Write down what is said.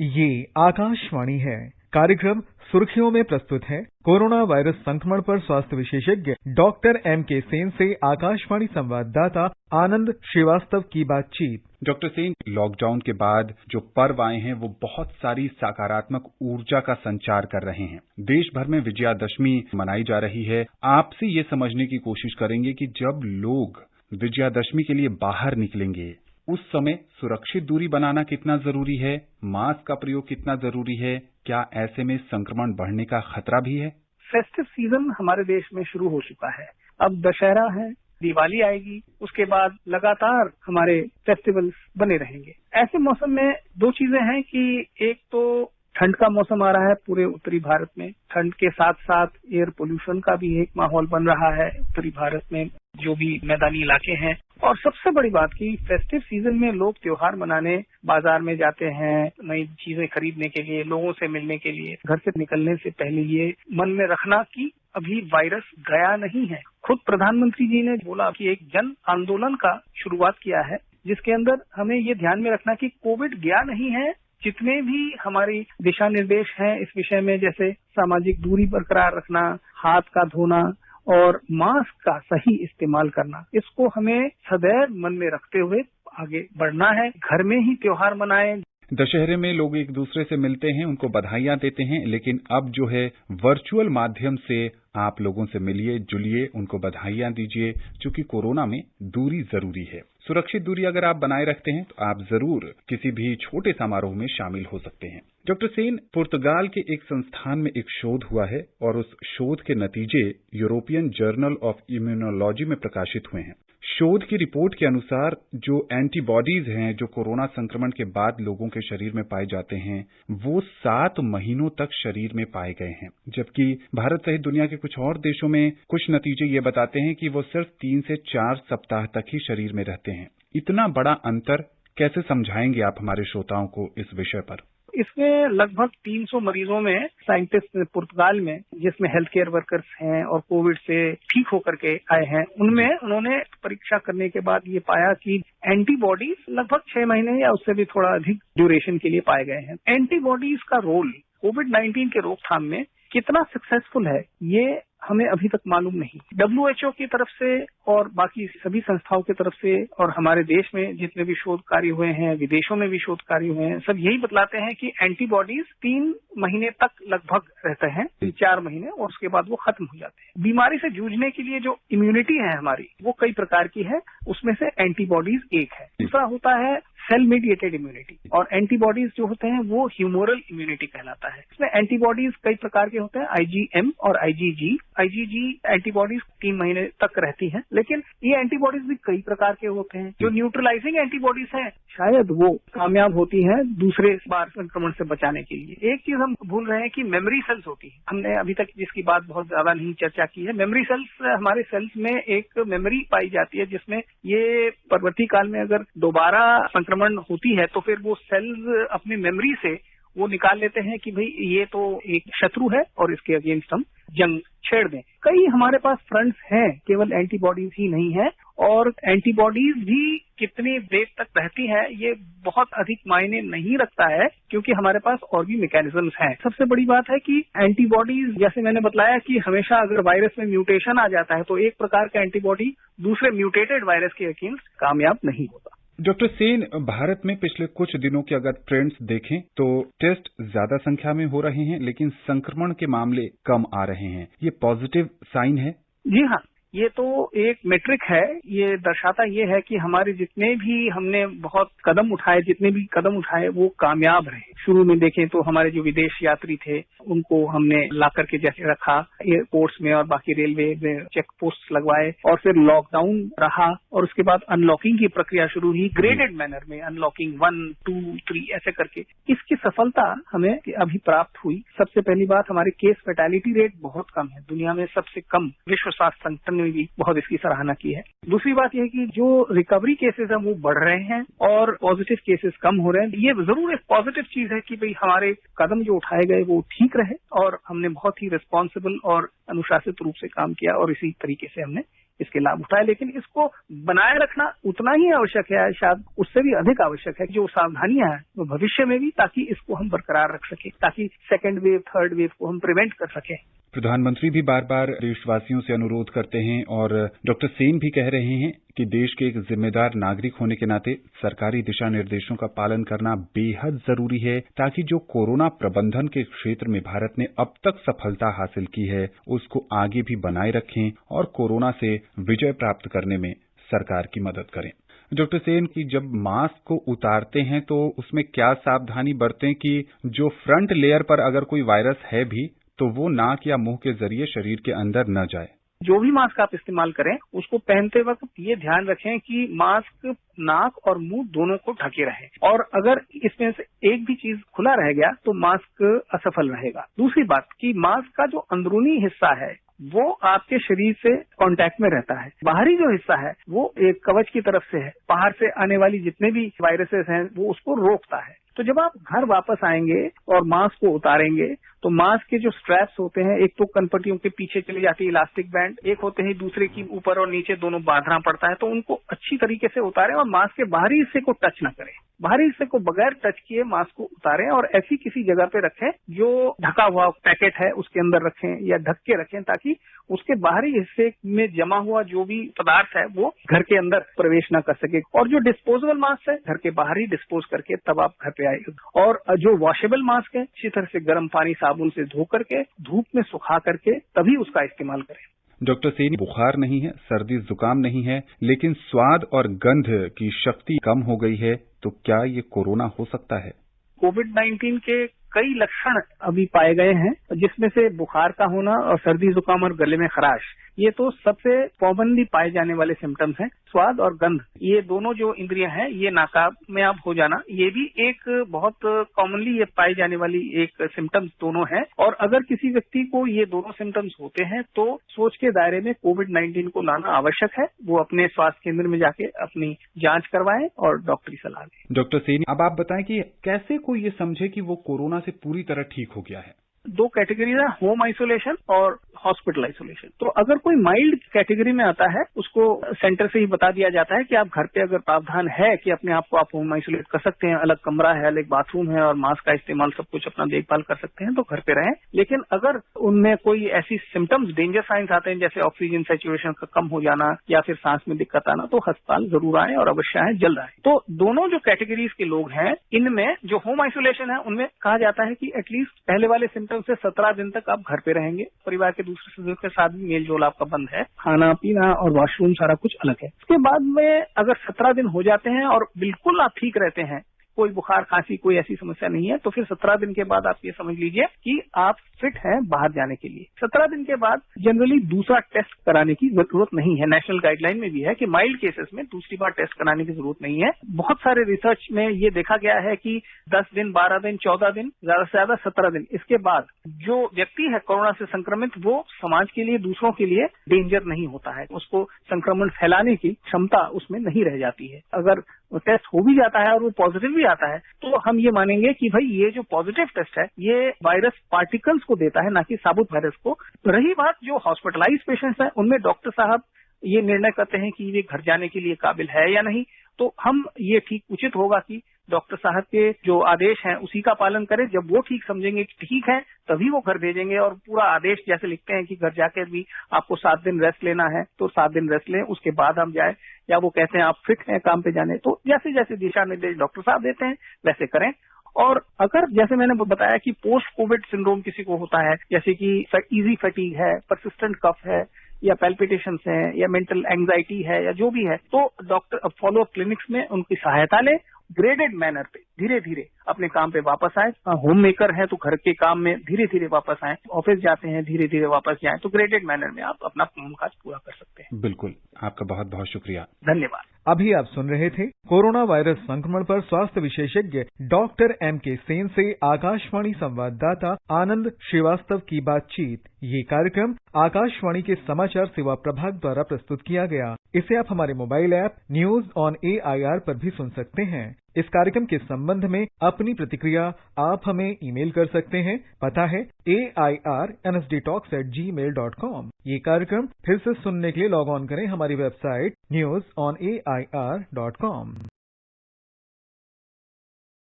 ये आकाशवाणी है। कार्यक्रम सुर्खियों में प्रस्तुत है कोरोना वायरस संक्रमण पर स्वास्थ्य विशेषज्ञ डॉक्टर M.K. सेन से आकाशवाणी संवाददाता आनंद श्रीवास्तव की बातचीत। डॉक्टर सेन, लॉकडाउन के बाद जो पर्व आए हैं वो बहुत सारी सकारात्मक ऊर्जा का संचार कर रहे हैं। देश भर में विजयादशमी मनाई जा रही है। आपसे ये समझने की कोशिश करेंगे कि जब लोग विजयादशमी के लिए बाहर निकलेंगे उस समय सुरक्षित दूरी बनाना कितना जरूरी है, मास्क का प्रयोग कितना जरूरी है, क्या ऐसे में संक्रमण बढ़ने का खतरा भी है? फेस्टिव सीजन हमारे देश में शुरू हो चुका है। अब दशहरा है, दिवाली आएगी, उसके बाद लगातार हमारे फेस्टिवल्स बने रहेंगे। ऐसे मौसम में दो चीजें हैं कि एक तो ठंड का मौसम आ रहा है पूरे उत्तरी भारत में। ठंड के साथ साथ एयर पोल्यूशन का भी एक माहौल बन रहा है उत्तरी भारत में, जो भी मैदानी इलाके हैं। और सबसे बड़ी बात कि फेस्टिव सीजन में लोग त्योहार मनाने बाजार में जाते हैं, नई चीजें खरीदने के लिए, लोगों से मिलने के लिए। घर से निकलने से पहले ये मन में रखना कि अभी वायरस गया नहीं है। खुद प्रधानमंत्री जी ने बोला कि एक जन आंदोलन का शुरुआत किया है, जिसके अंदर हमें ये ध्यान में रखना कि कोविड गया नहीं है। जितने भी हमारी दिशा निर्देश हैं इस विषय में, जैसे सामाजिक दूरी बरकरार रखना, हाथ का धोना और मास्क का सही इस्तेमाल करना, इसको हमें सदैव मन में रखते हुए आगे बढ़ना है। घर में ही त्योहार मनाएं। दशहरे में लोग एक दूसरे से मिलते हैं, उनको बधाइयां देते हैं, लेकिन अब जो है वर्चुअल माध्यम से आप लोगों से मिलिए, जुलिए, उनको बधाइयां दीजिए, क्योंकि कोरोना में दूरी जरूरी है। सुरक्षित दूरी अगर आप बनाए रखते हैं तो आप जरूर किसी भी छोटे समारोह में शामिल हो सकते हैं। डॉक्टर सेन, पुर्तगाल के एक संस्थान में एक शोध हुआ है और उस शोध के नतीजे यूरोपियन जर्नल ऑफ इम्यूनोलॉजी में प्रकाशित हुए हैं। शोध की रिपोर्ट के अनुसार जो एंटीबॉडीज हैं जो कोरोना संक्रमण के बाद लोगों के शरीर में पाए जाते हैं वो 7 महीनों तक शरीर में पाए गए हैं, जबकि भारत सहित दुनिया के कुछ और देशों में कुछ नतीजे ये बताते हैं कि वो सिर्फ 3 से 4 सप्ताह तक ही शरीर में रहते हैं। इतना बड़ा अंतर कैसे समझाएंगे आप हमारे श्रोताओं को इस विषय पर? इसमें लगभग 300 मरीजों में साइंटिस्ट पुर्तगाल में, जिसमें हेल्थ केयर वर्कर्स हैं और कोविड से ठीक होकर के आए हैं, उनमें उन्होंने परीक्षा करने के बाद ये पाया कि एंटीबॉडीज लगभग 6 महीने या उससे भी थोड़ा अधिक ड्यूरेशन के लिए पाए गए हैं। एंटीबॉडीज का रोल कोविड-19 के रोकथाम में कितना सक्सेसफुल है ये हमें अभी तक मालूम नहीं। WHO की तरफ से और बाकी सभी संस्थाओं की तरफ से और हमारे देश में जितने भी शोध कार्य हुए हैं, विदेशों में भी शोध कार्य हुए हैं, सब यही बतलाते हैं कि एंटीबॉडीज 3 महीने तक लगभग रहते हैं, 4 महीने, और उसके बाद वो खत्म हो जाते हैं। बीमारी से जूझने के लिए जो इम्यूनिटी है हमारी, वो कई प्रकार की है, उसमें से एंटीबॉडीज एक है। दूसरा होता है सेल मीडिएटेड इम्यूनिटी, और एंटीबॉडीज जो होते हैं वो ह्यूमोरल इम्यूनिटी कहलाता है। इसमें एंटीबॉडीज कई प्रकार के होते हैं, IgM और IgG। IgG एंटीबॉडीज 3 महीने तक रहती हैं, लेकिन ये एंटीबॉडीज भी कई प्रकार के होते हैं। जो न्यूट्रलाइजिंग एंटीबॉडीज हैं शायद वो कामयाब होती हैं दूसरे बार संक्रमण से बचाने के लिए। एक चीज हम भूल रहे हैं कि मेमोरी सेल्स होती है, हमने अभी तक जिसकी बात बहुत ज्यादा नहीं चर्चा की है। मेमोरी सेल्स, हमारे सेल्स में एक मेमोरी पाई जाती है जिसमें ये परवर्ती काल में अगर दोबारा संक्रमण होती है तो फिर वो सेल्स अपनी मेमोरी से वो निकाल लेते हैं कि भाई ये तो एक शत्रु है और इसके अगेंस्ट हम जंग छेड़ दें। कई हमारे पास फ्रंट्स हैं, केवल एंटीबॉडीज ही नहीं है, और एंटीबॉडीज भी कितनी देर तक रहती है ये बहुत अधिक मायने नहीं रखता है, क्योंकि हमारे पास और भी मैकेनिज्म्स हैं। सबसे बड़ी बात है कि एंटीबॉडीज, जैसे मैंने बतलाया कि हमेशा अगर वायरस में म्यूटेशन आ जाता है तो एक प्रकार का एंटीबॉडी दूसरे म्यूटेटेड वायरस के अगेंस्ट कामयाब नहीं होता। डॉक्टर सेन, भारत में पिछले कुछ दिनों के अगर ट्रेंड्स देखें तो टेस्ट ज्यादा संख्या में हो रहे हैं, लेकिन संक्रमण के मामले कम आ रहे हैं। ये पॉजिटिव साइन है? जी हाँ, ये तो एक मेट्रिक है। ये दर्शाता ये है कि हमारे जितने भी हमने बहुत कदम उठाए वो कामयाब रहे। शुरू में देखें तो हमारे जो विदेश यात्री थे उनको हमने ला करके जैसे रखा एयरपोर्ट्स में और बाकी रेलवे में चेक पोस्ट लगवाए, और फिर लॉकडाउन रहा, और उसके बाद अनलॉकिंग की प्रक्रिया शुरू हुई ग्रेडेड मैनर में, अनलॉकिंग 1, 2, 3 ऐसे करके। इसकी सफलता हमें अभी प्राप्त हुई। सबसे पहली बात, हमारे केस फैटेलिटी रेट बहुत कम है, दुनिया में सबसे कम। विश्व स्वास्थ्य संगठन ने भी बहुत इसकी सराहना की है। दूसरी बात यह कि जो रिकवरी केसेस हैं वो बढ़ रहे हैं और पॉजिटिव केसेस कम हो रहे हैं। ये जरूर एक पॉजिटिव चीज है कि भाई हमारे कदम जो उठाए गए वो ठीक रहे और हमने बहुत ही रिस्पॉन्सिबल और अनुशासित रूप से काम किया, और इसी तरीके से हमने इसके लाभ उठाए, लेकिन इसको बनाए रखना उतना ही आवश्यक है, शायद उससे भी अधिक आवश्यक है जो सावधानियां हैं वो भविष्य में भी, ताकि इसको हम बरकरार रख सके, ताकि सेकेंड वेव थर्ड वेव को हम प्रिवेंट कर सकें। प्रधानमंत्री भी बार बार देशवासियों से अनुरोध करते हैं और डॉक्टर सेन भी कह रहे हैं कि देश के एक जिम्मेदार नागरिक होने के नाते सरकारी दिशा निर्देशों का पालन करना बेहद जरूरी है, ताकि जो कोरोना प्रबंधन के क्षेत्र में भारत ने अब तक सफलता हासिल की है उसको आगे भी बनाए रखें और कोरोना से विजय प्राप्त करने में सरकार की मदद करें। डॉक्टर सेन की जब मास्क को उतारते हैं तो उसमें क्या सावधानी बरतें कि जो फ्रंट लेयर पर अगर कोई वायरस है भी तो वो नाक या मुंह के जरिए शरीर के अंदर न जाए? जो भी मास्क आप इस्तेमाल करें उसको पहनते वक्त ये ध्यान रखें कि मास्क नाक और मुंह दोनों को ढके रहे, और अगर इसमें से एक भी चीज खुला रह गया तो मास्क असफल रहेगा। दूसरी बात कि मास्क का जो अंदरूनी हिस्सा है वो आपके शरीर से कांटेक्ट में रहता है, बाहरी जो हिस्सा है वो एक कवच की तरफ से है, बाहर से आने वाली जितने भी वायरसेस हैं वो उसको रोकता है। तो जब आप घर वापस आएंगे और मास्क को उतारेंगे तो मास्क के जो स्ट्रैप्स होते हैं, एक तो कनपट्टियों के पीछे चली जाती है इलास्टिक बैंड, एक होते हैं दूसरे की ऊपर और नीचे दोनों बांधना पड़ता है, तो उनको अच्छी तरीके से उतारें और मास्क के बाहरी हिस्से को टच न करें। बाहरी हिस्से को बगैर टच किए मास्क को उतारें और ऐसी किसी जगह पे रखें जो ढका हुआ पैकेट है उसके अंदर रखें या ढक के रखें, ताकि उसके बाहरी हिस्से में जमा हुआ जो भी पदार्थ है वो घर के अंदर प्रवेश न कर सके। और जो डिस्पोजेबल मास्क है घर के बाहर ही डिस्पोज करके तब आप घर पे आए। और जो वॉशेबल मास्क है अच्छी तरह से गर्म पानी साबुन से धो करके धूप में सुखा करके तभी उसका इस्तेमाल करें। डॉक्टर सेन, बुखार नहीं है, सर्दी जुकाम नहीं है, लेकिन स्वाद और गंध की शक्ति कम हो गई है, तो क्या ये कोरोना हो सकता है? कोविड-19 के कई लक्षण अभी पाए गए हैं, जिसमें से बुखार का होना और सर्दी जुकाम और गले में खराश, ये तो सबसे कॉमनली पाए जाने वाले सिम्टम्स हैं। स्वाद और गंध, ये दोनों जो इंद्रियां हैं, ये नाकामयाब हो जाना, ये भी एक बहुत कॉमनली ये पाई जाने वाली एक सिम्टम्स दोनों है। और अगर किसी व्यक्ति को ये दोनों सिम्टम्स होते हैं तो सोच के दायरे में कोविड-19 को लाना आवश्यक है। वो अपने स्वास्थ्य केंद्र में जाके अपनी जांच करवाएं और डॉक्टरी सलाह लें। डॉक्टर सेन, अब आप बताएं कि कैसे कोई ये समझे कि वो कोरोना से पूरी तरह ठीक हो गया है? दो कैटेगरीज है, होम आइसोलेशन और हॉस्पिटल आइसोलेशन। तो अगर कोई माइल्ड कैटेगरी में आता है उसको सेंटर से ही बता दिया जाता है कि आप घर पे अगर प्रावधान है कि अपने आप को आप होम आइसोलेट कर सकते हैं, अलग कमरा है, अलग बाथरूम है और मास्क का इस्तेमाल सब कुछ अपना देखभाल कर सकते हैं, तो घर पे रहें। लेकिन अगर उनमें कोई ऐसी सिम्टम्स, डेंजर साइंस आते हैं जैसे ऑक्सीजन सैचुरेशन का कम हो जाना या फिर सांस में दिक्कत आना, तो अस्पताल जरूर आए और अवश्य आए, जल्द आए। तो दोनों जो कैटेगरीज के लोग हैं, इनमें जो होम आइसोलेशन है उनमें कहा जाता है कि एटलीस्ट पहले वाले सिम्टम्स से 17 दिन तक आप घर पे रहेंगे, परिवार के दूसरे सदस्य के साथ भी मेल जोल आपका बंद है, खाना पीना और वॉशरूम सारा कुछ अलग है। उसके बाद में अगर 17 दिन हो जाते हैं और बिल्कुल आप ठीक रहते हैं, कोई बुखार खांसी कोई ऐसी समस्या नहीं है, तो फिर 17 दिन के बाद आप ये समझ लीजिए कि आप फिट हैं बाहर जाने के लिए। 17 दिन के बाद जनरली दूसरा टेस्ट कराने की जरूरत नहीं है। नेशनल गाइडलाइन में भी है कि माइल्ड केसेस में दूसरी बार टेस्ट कराने की जरूरत नहीं है। बहुत सारे रिसर्च में ये देखा गया है कि 10 दिन, 12 दिन, 14 दिन, ज्यादा से ज्यादा 17 दिन, इसके बाद जो व्यक्ति है कोरोना से संक्रमित, वो समाज के लिए, दूसरों के लिए डेंजर नहीं होता है, उसको संक्रमण फैलाने की क्षमता उसमें नहीं रह जाती है। अगर टेस्ट हो भी जाता है और वो पॉजिटिव भी आता है तो हम ये मानेंगे कि भाई ये जो पॉजिटिव टेस्ट है ये वायरस पार्टिकल्स को देता है, ना कि साबुत वायरस को। रही बात जो हॉस्पिटलाइज पेशेंट्स हैं, उनमें डॉक्टर साहब ये निर्णय करते हैं कि वे घर जाने के लिए काबिल है या नहीं, तो हम ये ठीक उचित होगा कि डॉक्टर साहब के जो आदेश हैं उसी का पालन करें। जब वो ठीक समझेंगे कि ठीक है तभी वो घर भेजेंगे, और पूरा आदेश जैसे लिखते हैं कि घर जाके भी आपको 7 दिन रेस्ट लेना है तो 7 दिन रेस्ट लें, उसके बाद हम जाए, या वो कहते हैं आप फिट हैं काम पे जाने, तो जैसे जैसे दिशा निर्देश डॉक्टर साहब देते हैं वैसे करें। और अगर जैसे मैंने बताया कि पोस्ट कोविड सिंड्रोम किसी को होता है, जैसे कि इजी फटीग है, परसिस्टेंट कफ है, या पैल्पिटेशंस हैं, या मेंटल एंजाइटी है, या जो भी है, तो डॉक्टर फॉलोअप क्लिनिक्स में उनकी सहायता लें। ग्रेडेड मैनर पे धीरे धीरे अपने काम पे वापस आए। होम मेकर है तो घर के काम में धीरे धीरे वापस आए, ऑफिस जाते हैं धीरे धीरे वापस जाएं, तो ग्रेडेड मैनर में आप अपना कामकाज पूरा कर सकते हैं। बिल्कुल, आपका बहुत बहुत शुक्रिया, धन्यवाद। अभी आप सुन रहे थे कोरोना वायरस संक्रमण पर स्वास्थ्य विशेषज्ञ डॉक्टर एम.के. सेन से आकाशवाणी संवाददाता आनंद श्रीवास्तव की बातचीत। ये कार्यक्रम आकाशवाणी के समाचार सेवा प्रभाग द्वारा प्रस्तुत किया गया। इसे आप हमारे mobile app news on AIR पर भी सुन सकते हैं। इस कार्यक्रम के संबंध में अपनी प्रतिक्रिया आप हमें ईमेल कर सकते हैं। पता है airnsdtalks@gmail.com। ये कार्यक्रम फिर से सुनने के लिए लॉग ऑन करें हमारी वेबसाइट newsonair.com।